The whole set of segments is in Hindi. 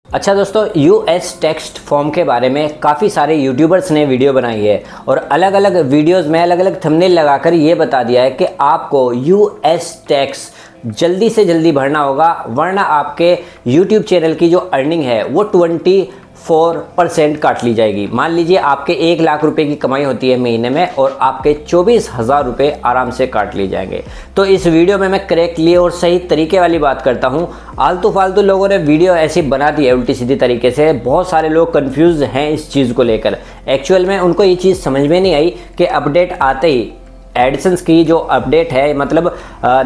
अच्छा दोस्तों, यूएस टेक्स्ट फॉर्म के बारे में काफ़ी सारे यूट्यूबर्स ने वीडियो बनाई है और अलग अलग वीडियोस में अलग अलग थंबनेल लगाकर ये बता दिया है कि आपको यूएस टैक्स जल्दी से जल्दी भरना होगा, वरना आपके यूट्यूब चैनल की जो अर्निंग है वो 24% काट ली जाएगी। मान लीजिए आपके 1 लाख रुपए की कमाई होती है महीने में और आपके 24,000 रुपये आराम से काट लिए जाएंगे। तो इस वीडियो में मैं करेक्टली और सही तरीके वाली बात करता हूँ। आलतू फालतू लोगों ने वीडियो ऐसी बना दी है उल्टी सीधी तरीके से। बहुत सारे लोग कंफ्यूज हैं इस चीज़ को लेकर। एक्चुअल में उनको ये चीज़ समझ में नहीं आई कि अपडेट आते ही एडसेंस की जो अपडेट है, मतलब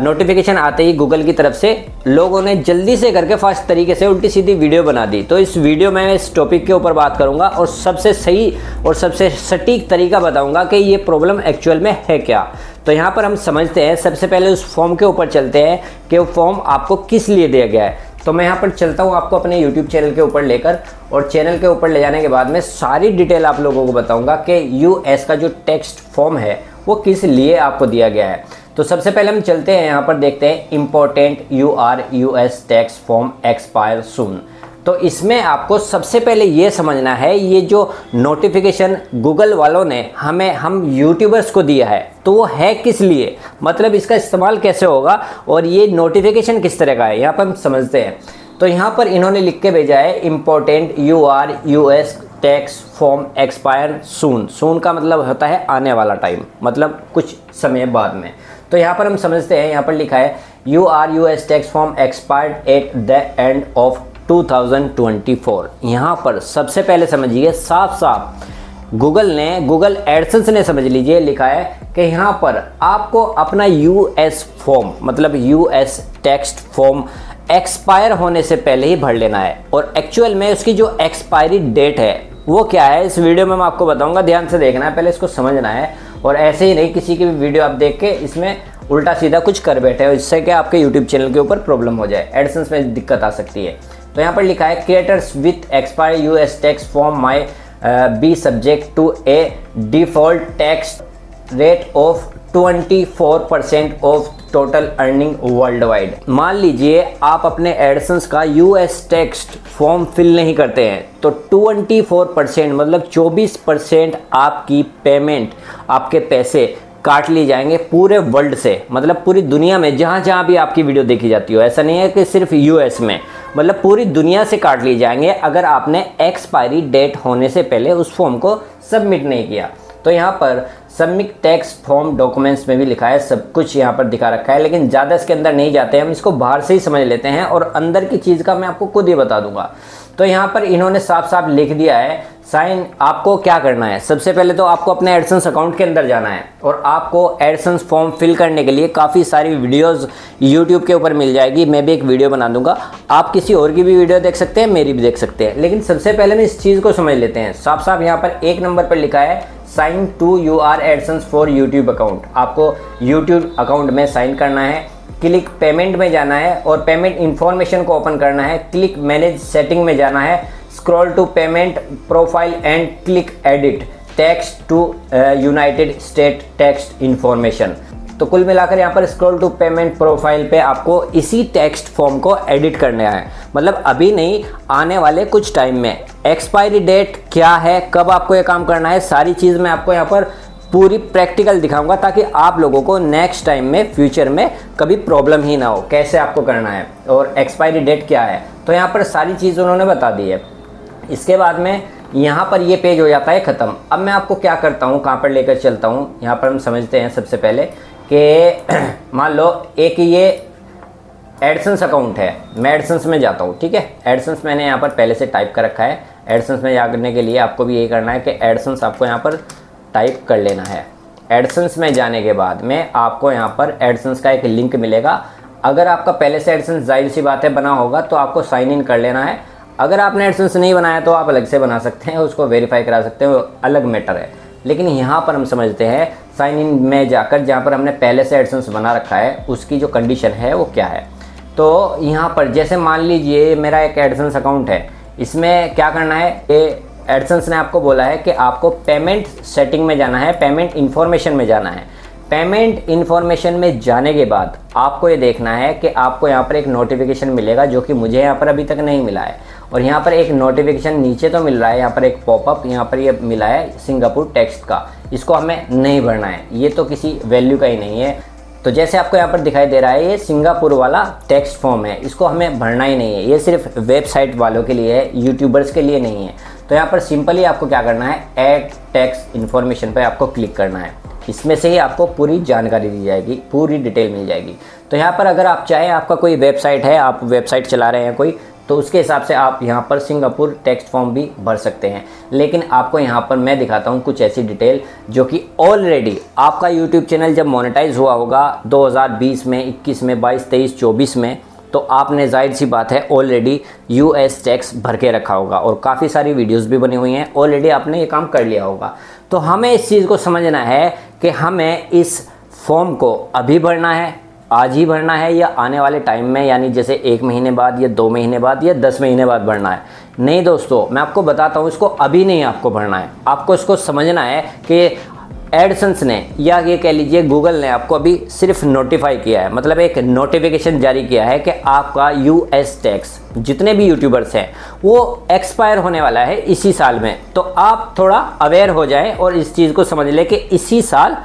नोटिफिकेशन आते ही गूगल की तरफ से लोगों ने जल्दी से करके फास्ट तरीके से उल्टी सीधी वीडियो बना दी। तो इस वीडियो में मैं इस टॉपिक के ऊपर बात करूंगा और सबसे सही और सबसे सटीक तरीका बताऊंगा कि ये प्रॉब्लम एक्चुअल में है क्या। तो यहाँ पर हम समझते हैं, सबसे पहले उस फॉर्म के ऊपर चलते हैं कि वो फॉर्म आपको किस लिए दिया गया है। तो मैं यहाँ पर चलता हूँ आपको अपने YouTube चैनल के ऊपर लेकर, और चैनल के ऊपर ले जाने के बाद में सारी डिटेल आप लोगों को बताऊंगा कि यूएस का जो टेक्स्ट फॉर्म है वो किस लिए आपको दिया गया है। तो सबसे पहले हम चलते हैं, यहाँ पर देखते हैं important US tax form expire soon. तो इसमें आपको सबसे पहले ये समझना है, ये जो नोटिफिकेशन गूगल वालों ने हम यूट्यूबर्स को दिया है तो वो है किस लिए, मतलब इसका इस्तेमाल कैसे होगा और ये नोटिफिकेशन किस तरह का है, यहाँ पर हम समझते हैं। तो यहाँ पर इन्होंने लिख के भेजा है important US tax form expire soon. Soon का मतलब होता है आने वाला टाइम, मतलब कुछ समय बाद में। तो यहाँ पर हम समझते हैं, यहाँ पर लिखा है US tax form expired at the end of 2024। यहाँ पर सबसे पहले समझिए, साफ साफ गूगल एडसेंस ने समझ लीजिए लिखा है कि यहाँ पर आपको अपना यूएस फॉर्म, मतलब यूएस टेक्स्ट फॉर्म एक्सपायर होने से पहले ही भर लेना है। और एक्चुअल में उसकी जो एक्सपायरी डेट है वो क्या है, इस वीडियो में मैं आपको बताऊंगा। ध्यान से देखना है, पहले इसको समझना है। और ऐसे ही नहीं, किसी की भी वीडियो आप देख के इसमें उल्टा सीधा कुछ कर बैठे हो, इससे क्या आपके यूट्यूब चैनल के ऊपर प्रॉब्लम हो जाए, एडसेंस में दिक्कत आ सकती है। तो यहाँ पर लिखा है creators with expire US tax form may be subject to a default tax rate of 24% of total earning worldwide. मान लीजिए आप अपने एडसेंस का यूएस टेक्स्ट फॉर्म फिल नहीं करते हैं तो 24% मतलब 24% आपकी पेमेंट, आपके पैसे काट लिए जाएंगे पूरे वर्ल्ड से, मतलब पूरी दुनिया में जहाँ जहाँ भी आपकी वीडियो देखी जाती हो। ऐसा नहीं है कि सिर्फ यूएस में, मतलब पूरी दुनिया से काट लिए जाएंगे अगर आपने एक्सपायरी डेट होने से पहले उस फॉर्म को सबमिट नहीं किया। तो यहाँ पर सबमिट टैक्स फॉर्म डॉक्यूमेंट्स में भी लिखा है, सब कुछ यहाँ पर दिखा रखा है, लेकिन ज़्यादा इसके अंदर नहीं जाते हैं, हम इसको बाहर से ही समझ लेते हैं और अंदर की चीज़ का मैं आपको खुद ही बता दूंगा। तो यहाँ पर इन्होंने साफ साफ लिख दिया है, साइन आपको क्या करना है। सबसे पहले तो आपको अपने एडसेंस अकाउंट के अंदर जाना है और आपको एडसेंस फॉर्म फिल करने के लिए काफ़ी सारी वीडियोस यूट्यूब के ऊपर मिल जाएगी। मैं भी एक वीडियो बना दूंगा, आप किसी और की भी वीडियो देख सकते हैं, मेरी भी देख सकते हैं। लेकिन सबसे पहले मैं इस चीज़ को समझ लेते हैं। साफ साफ यहाँ पर 1 नंबर पर लिखा है sign to your AdSense for YouTube account. आपको यूट्यूब अकाउंट में साइन करना है, क्लिक पेमेंट में जाना है और पेमेंट इन्फॉर्मेशन को ओपन करना है, क्लिक मैनेज सेटिंग में जाना है, scroll to payment profile and click edit tax to united state tax information. तो कुल मिलाकर यहाँ पर स्क्रॉल टू पेमेंट प्रोफाइल पे आपको इसी टेक्स्ट फॉर्म को एडिट करना है, मतलब अभी नहीं, आने वाले कुछ टाइम में। एक्सपायरी डेट क्या है, कब आपको ये काम करना है, सारी चीज़ मैं आपको यहाँ पर पूरी प्रैक्टिकल दिखाऊंगा ताकि आप लोगों को नेक्स्ट टाइम में, फ्यूचर में कभी प्रॉब्लम ही ना हो, कैसे आपको करना है और एक्सपायरी डेट क्या है। तो यहाँ पर सारी चीज़ उन्होंने बता दी है। इसके बाद में यहाँ पर ये पेज हो जाता है ख़त्म। अब मैं आपको क्या करता हूँ, कहाँ पर लेकर चलता हूँ, यहाँ पर हम समझते हैं सबसे पहले कि मान लो एक ये एडसेंस अकाउंट है, मैं एडसेंस में जाता हूँ, ठीक है। एडसेंस मैंने यहाँ पर पहले से टाइप कर रखा है। एडसेंस में जाने के लिए आपको भी यही करना है कि एडसेंस आपको यहाँ पर टाइप कर लेना है। एडसेंस में जाने के बाद में आपको यहाँ पर एडसेंस का एक लिंक मिलेगा। अगर आपका पहले से एडसेंस जाहिर सी बात है बना होगा तो आपको साइन इन कर लेना है। अगर आपने एडसेंस नहीं बनाया तो आप अलग से बना सकते हैं, उसको वेरीफाई करा सकते हैं, वो अलग मैटर है। लेकिन यहाँ पर हम समझते हैं साइन इन में जाकर, जहाँ पर हमने पहले से एडसेंस बना रखा है उसकी जो कंडीशन है वो क्या है। तो यहाँ पर जैसे मान लीजिए मेरा एक एडसेंस अकाउंट है, इसमें क्या करना है, ये एडसेंस ने आपको बोला है कि आपको पेमेंट सेटिंग में जाना है, पेमेंट इन्फॉर्मेशन में जाना है। पेमेंट इन्फॉर्मेशन में जाने के बाद आपको ये देखना है कि आपको यहाँ पर एक नोटिफिकेशन मिलेगा जो कि मुझे यहाँ पर अभी तक नहीं मिला है। और यहाँ पर एक नोटिफिकेशन नीचे तो मिल रहा है, यहाँ पर एक पॉपअप यहाँ पर ये मिला है सिंगापुर टेक्स्ट का, इसको हमें नहीं भरना है, ये तो किसी वैल्यू का ही नहीं है। तो जैसे आपको यहाँ पर दिखाई दे रहा है ये सिंगापुर वाला टेक्स्ट फॉर्म है, इसको हमें भरना ही नहीं है, ये सिर्फ वेबसाइट वालों के लिए है, यूट्यूबर्स के लिए नहीं है। तो यहाँ पर सिंपली आपको क्या करना है, ऐड टेक्स्ट इन्फॉर्मेशन पर आपको क्लिक करना है, इसमें से ही आपको पूरी जानकारी दी जाएगी, पूरी डिटेल मिल जाएगी। तो यहाँ पर अगर आप चाहें, आपका कोई वेबसाइट है, आप वेबसाइट चला रहे हैं कोई, तो उसके हिसाब से आप यहाँ पर सिंगापुर टेक्स्ट फॉर्म भी भर सकते हैं। लेकिन आपको यहाँ पर मैं दिखाता हूँ कुछ ऐसी डिटेल जो कि ऑलरेडी आपका यूट्यूब चैनल जब मोनेटाइज हुआ होगा 2020 में, 21 में, 22, 23, 24 में, तो आपने जाहिर सी बात है ऑलरेडी यूएस टैक्स भर के रखा होगा और काफ़ी सारी वीडियोस भी बनी हुई हैं, ऑलरेडी आपने ये काम कर लिया होगा। तो हमें इस चीज़ को समझना है कि हमें इस फॉर्म को अभी भरना है, आज ही भरना है, या आने वाले टाइम में, यानी जैसे 1 महीने बाद या 2 महीने बाद या 10 महीने बाद भरना है। नहीं दोस्तों, मैं आपको बताता हूँ, इसको अभी नहीं आपको भरना है। आपको इसको समझना है कि एडसेंस ने, या ये कह लीजिए गूगल ने, आपको अभी सिर्फ नोटिफाई किया है, मतलब एक नोटिफिकेशन जारी किया है कि आपका यूएस टैक्स जितने भी यूट्यूबर्स हैं वो एक्सपायर होने वाला है इसी साल में। तो आप थोड़ा अवेयर हो जाएं और इस चीज़ को समझ लें कि इसी साल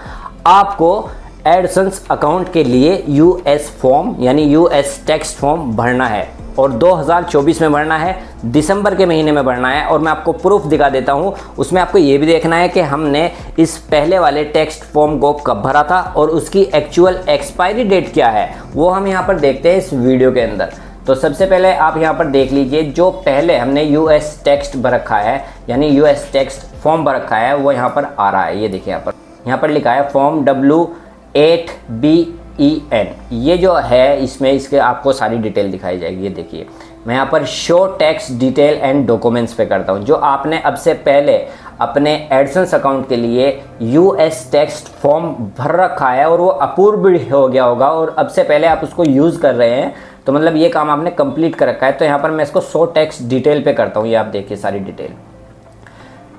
आपको एडसेंस अकाउंट के लिए यूएस फॉर्म यानी यूएस टैक्स फॉर्म भरना है, और 2024 में भरना है, दिसंबर के महीने में भरना है। और मैं आपको प्रूफ दिखा देता हूँ, उसमें आपको ये भी देखना है कि हमने इस पहले वाले टेक्स्ट फॉर्म को कब भरा था और उसकी एक्चुअल एक्सपायरी डेट क्या है, वो हम यहाँ पर देखते हैं इस वीडियो के अंदर। तो सबसे पहले आप यहाँ पर देख लीजिए, जो पहले हमने यूएस टेक्स्ट भर रखा है यानी यूएस टेक्स्ट फॉर्म भर रखा है, वो यहाँ पर आ रहा है। ये देखिए यहाँ पर लिखा है फॉर्म W8BEN। ये जो है, इसमें इसके आपको सारी डिटेल दिखाई जाएगी। ये देखिए, मैं यहाँ पर show tax detail and documents पे करता हूँ। जो आपने अब से पहले अपने एडसेंस अकाउंट के लिए यूएस टैक्स फॉर्म भर रखा है और वो अप्रूव भी हो गया होगा और अब से पहले आप उसको यूज़ कर रहे हैं, तो मतलब ये काम आपने कंप्लीट कर रखा है। तो यहाँ पर मैं इसको शो टैक्स डिटेल पे करता हूँ। ये आप देखिए सारी डिटेल,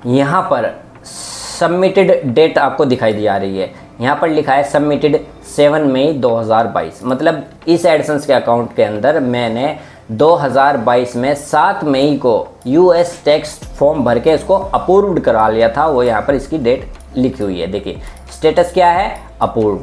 यहाँ पर सबमिटेड डेट आपको दिखाई दी आ रही है। यहाँ पर लिखा है सबमिटेड 7 मई 2022, मतलब इस एडसेंस के अकाउंट के अंदर मैंने 2022 में 7 मई को यूएस टैक्स फॉर्म भर के इसको अप्रूव्ड करा लिया था। वो यहाँ पर इसकी डेट लिखी हुई है। देखिए स्टेटस क्या है, अप्रूव्ड,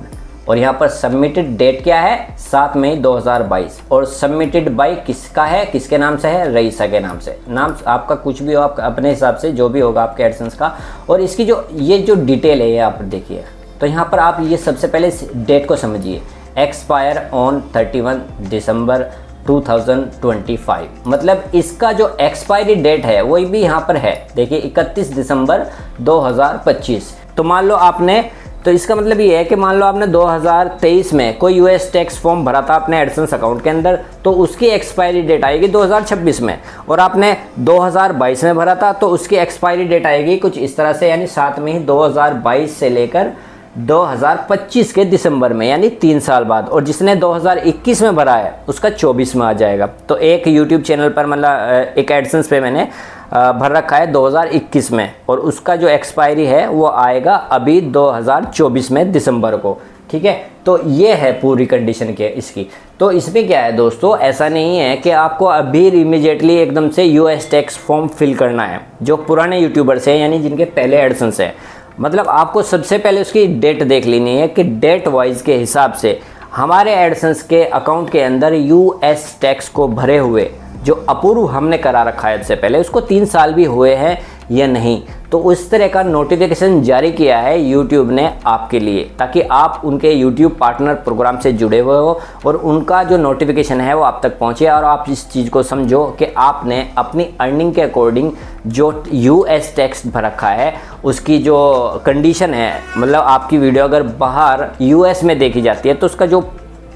और यहाँ पर सबमिटेड डेट क्या है, 7 मई 2022, और सबमिटेड बाय किसका है, किसके नाम से है, रईसा के नाम से। नाम आपका कुछ भी हो, आप अपने हिसाब से जो भी होगा आपके एडसेंस का। और इसकी ये जो डिटेल है, ये आप देखिए। तो यहाँ पर आप ये सबसे पहले इस डेट को समझिए, एक्सपायर ऑन 31 दिसंबर 2025, मतलब इसका जो एक्सपायरी डेट है वही भी यहाँ पर है। देखिए 31 दिसंबर 2025। तो मान लो आपने, तो इसका मतलब ये है कि मान लो आपने 2023 में कोई यूएस टैक्स फॉर्म भरा था अपने एडसेंस अकाउंट के अंदर, तो उसकी एक्सपायरी डेट आएगी 2026 में, और आपने 2022 में भरा था तो उसकी एक्सपायरी डेट आएगी कुछ इस तरह से, यानी 7 मई 2022 से लेकर 2025 के दिसंबर में, यानी 3 साल बाद। और जिसने 2021 में भरा है उसका 24 में आ जाएगा। तो एक यूट्यूब चैनल पर मतलब एक एडसेंस पे मैंने भर रखा है 2021 में, और उसका जो एक्सपायरी है वो आएगा अभी 2024 में दिसंबर को। ठीक है, तो ये है पूरी कंडीशन के इसकी। तो इसमें क्या है दोस्तों, ऐसा नहीं है कि आपको अभी इमीडिएटली एकदम से यूएस टैक्स फॉर्म फिल करना है। जो पुराने यूट्यूबर्स हैं यानी जिनके पहले एडसेंस हैं, मतलब आपको सबसे पहले उसकी डेट देख लेनी है कि डेट वाइज के हिसाब से हमारे एडसेंस के अकाउंट के अंदर यूएस टैक्स को भरे हुए जो अप्रूव हमने करा रखा है इससे पहले, उसको 3 साल भी हुए हैं या नहीं। तो उस तरह का नोटिफिकेशन जारी किया है यूट्यूब ने आपके लिए, ताकि आप उनके यूट्यूब पार्टनर प्रोग्राम से जुड़े हुए हो और उनका जो नोटिफिकेशन है वो आप तक पहुंचे, और आप इस चीज़ को समझो कि आपने अपनी अर्निंग के अकॉर्डिंग जो यूएस टैक्स भर रखा है उसकी जो कंडीशन है, मतलब आपकी वीडियो अगर बाहर यूएस में देखी जाती है तो उसका जो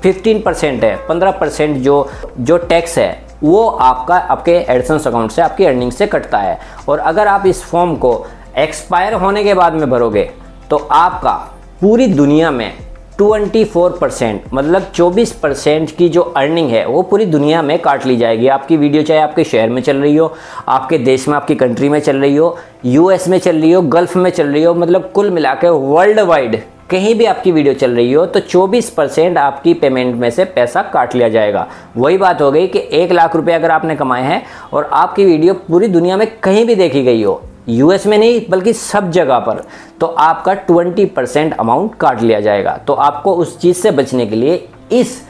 15% है, 15% जो टैक्स है वो आपके एडसेंस अकाउंट से, आपकी अर्निंग से कटता है। और अगर आप इस फॉर्म को एक्सपायर होने के बाद में भरोगे तो आपका पूरी दुनिया में 24%, मतलब 24% की जो अर्निंग है वो पूरी दुनिया में काट ली जाएगी। आपकी वीडियो चाहे आपके शहर में चल रही हो, आपके देश में, आपकी कंट्री में चल रही हो, यूएस में चल रही हो, गल्फ में चल रही हो, मतलब कुल मिला के वर्ल्ड वाइड कहीं भी आपकी वीडियो चल रही हो तो 24% आपकी पेमेंट में से पैसा काट लिया जाएगा। वही बात हो गई कि 1 लाख रुपए अगर आपने कमाए हैं और आपकी वीडियो पूरी दुनिया में कहीं भी देखी गई हो, यूएस में नहीं बल्कि सब जगह पर, तो आपका 20% अमाउंट काट लिया जाएगा। तो आपको उस चीज़ से बचने के लिए इस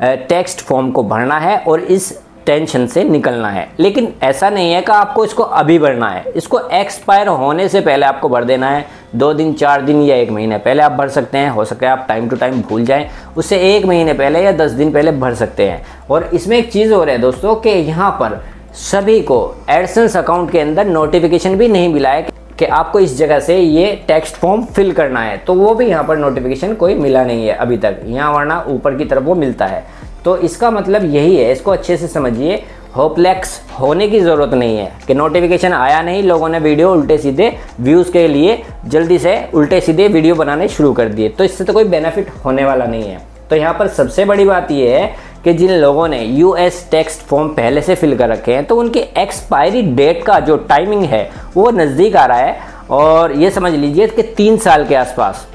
टेक्स्ट फॉर्म को भरना है और इस टेंशन से निकलना है। लेकिन ऐसा नहीं है कि आपको इसको अभी भरना है, इसको एक्सपायर होने से पहले आपको भर देना है। 2 दिन 4 दिन या 1 महीने पहले आप भर सकते हैं, हो सकता है आप टाइम टू टाइम भूल जाएं, उससे 1 महीने पहले या 10 दिन पहले भर सकते हैं। और इसमें एक चीज़ हो रहा है दोस्तों कि यहाँ पर सभी को एडसेंस अकाउंट के अंदर नोटिफिकेशन भी नहीं मिला है कि आपको इस जगह से ये टेक्स्ट फॉर्म फिल करना है, तो वो भी यहाँ पर नोटिफिकेशन कोई मिला नहीं है अभी तक यहाँ, वरना ऊपर की तरफ वो मिलता है। तो इसका मतलब यही है, इसको अच्छे से समझिए, होपलेस होने की ज़रूरत नहीं है कि नोटिफिकेशन आया नहीं, लोगों ने वीडियो उल्टे सीधे व्यूज़ के लिए जल्दी से उल्टे सीधे वीडियो बनाने शुरू कर दिए, तो इससे तो कोई बेनिफिट होने वाला नहीं है। तो यहाँ पर सबसे बड़ी बात यह है कि जिन लोगों ने यूएस टेक्स्ट फॉर्म पहले से फिल कर रखे हैं तो उनकी एक्सपायरी डेट का जो टाइमिंग है वो नज़दीक आ रहा है। और ये समझ लीजिए कि 3 साल के आसपास,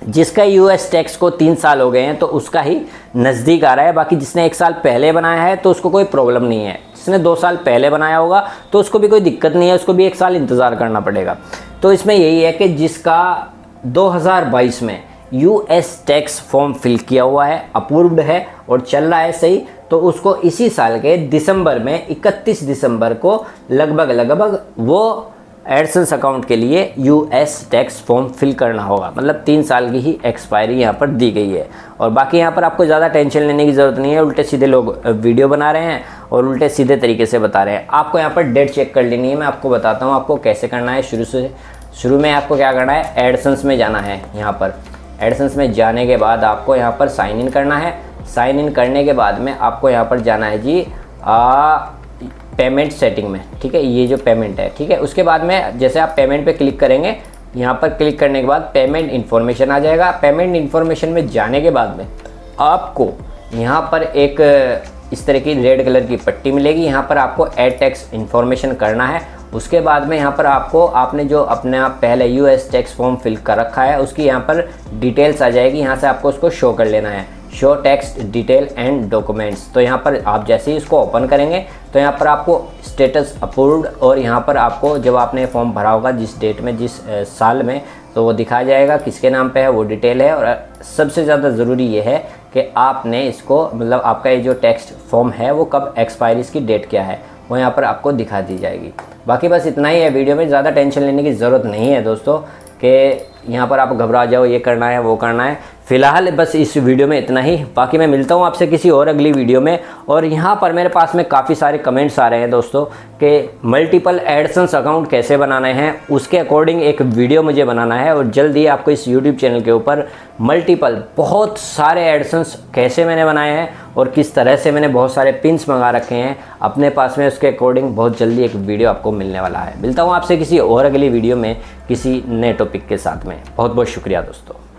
जिसका यूएस टैक्स को 3 साल हो गए हैं तो उसका ही नज़दीक आ रहा है। बाकी जिसने 1 साल पहले बनाया है तो उसको कोई प्रॉब्लम नहीं है, जिसने 2 साल पहले बनाया होगा तो उसको भी कोई दिक्कत नहीं है, उसको भी 1 साल इंतज़ार करना पड़ेगा। तो इसमें यही है कि जिसका 2022 में यूएस टैक्स फॉर्म फिल किया हुआ है, अप्रूव्ड है और चल रहा है सही, तो उसको इसी साल के दिसंबर में 31 दिसंबर को लगभग वो एडसेंस अकाउंट के लिए यूएस टैक्स फॉर्म फिल करना होगा। मतलब 3 साल की ही एक्सपायरी यहाँ पर दी गई है। और बाकी यहाँ पर आपको ज़्यादा टेंशन लेने की ज़रूरत नहीं है, उल्टे सीधे लोग वीडियो बना रहे हैं और उल्टे सीधे तरीके से बता रहे हैं। आपको यहाँ पर डेट चेक कर लेनी है, मैं आपको बताता हूँ आपको कैसे करना है। शुरू में आपको क्या करना है, एडसेंस में जाना है। यहाँ पर एडसेंस में जाने के बाद आपको यहाँ पर साइन इन करना है। साइन इन करने के बाद में आपको यहाँ पर जाना है जी पेमेंट सेटिंग में, ठीक है, ये जो पेमेंट है, ठीक है। उसके बाद में जैसे आप पेमेंट पे क्लिक करेंगे, यहाँ पर क्लिक करने के बाद पेमेंट इन्फॉर्मेशन आ जाएगा। पेमेंट इन्फॉर्मेशन में जाने के बाद में आपको यहाँ पर एक इस तरह की रेड कलर की पट्टी मिलेगी, यहाँ पर आपको ऐड टैक्स इन्फॉर्मेशन करना है। उसके बाद में यहाँ पर आपको आपने जो अपना पहले यूएस टैक्स फॉर्म फिल कर रखा है उसकी यहाँ पर डिटेल्स आ जाएगी, यहाँ से आपको उसको शो कर लेना है, show text detail and documents. तो यहाँ पर आप जैसे ही इसको ओपन करेंगे तो यहाँ पर आपको स्टेटस अप्रूव्ड और यहाँ पर आपको जब आपने फॉर्म भरा होगा जिस डेट में जिस साल में, तो वो दिखाया जाएगा किसके नाम पे है, वो डिटेल है। और सबसे ज़्यादा ज़रूरी ये है कि आपने इसको मतलब आपका ये जो टेक्स्ट फॉर्म है वो कब एक्सपायरी, इसकी डेट क्या है, वो यहाँ पर आपको दिखा दी जाएगी। बाकी बस इतना ही है, वीडियो में ज़्यादा टेंशन लेने की ज़रूरत नहीं है दोस्तों कि यहाँ पर आप घबरा जाओ, ये करना है वो करना है। फ़िलहाल बस इस वीडियो में इतना ही, बाकी मैं मिलता हूँ आपसे किसी और अगली वीडियो में। और यहाँ पर मेरे पास में काफ़ी सारे कमेंट्स आ रहे हैं दोस्तों कि मल्टीपल एडसेंस अकाउंट कैसे बनाने हैं, उसके अकॉर्डिंग एक वीडियो मुझे बनाना है। और जल्द ही आपको इस यूट्यूब चैनल के ऊपर मल्टीपल बहुत सारे एडसेंस कैसे मैंने बनाए हैं और किस तरह से मैंने बहुत सारे पिन्स मंगा रखे हैं अपने पास में, उसके अकॉर्डिंग बहुत जल्दी एक वीडियो आपको मिलने वाला है। मिलता हूँ आपसे किसी और अगली वीडियो में किसी नए टॉपिक के साथ में। बहुत बहुत शुक्रिया दोस्तों।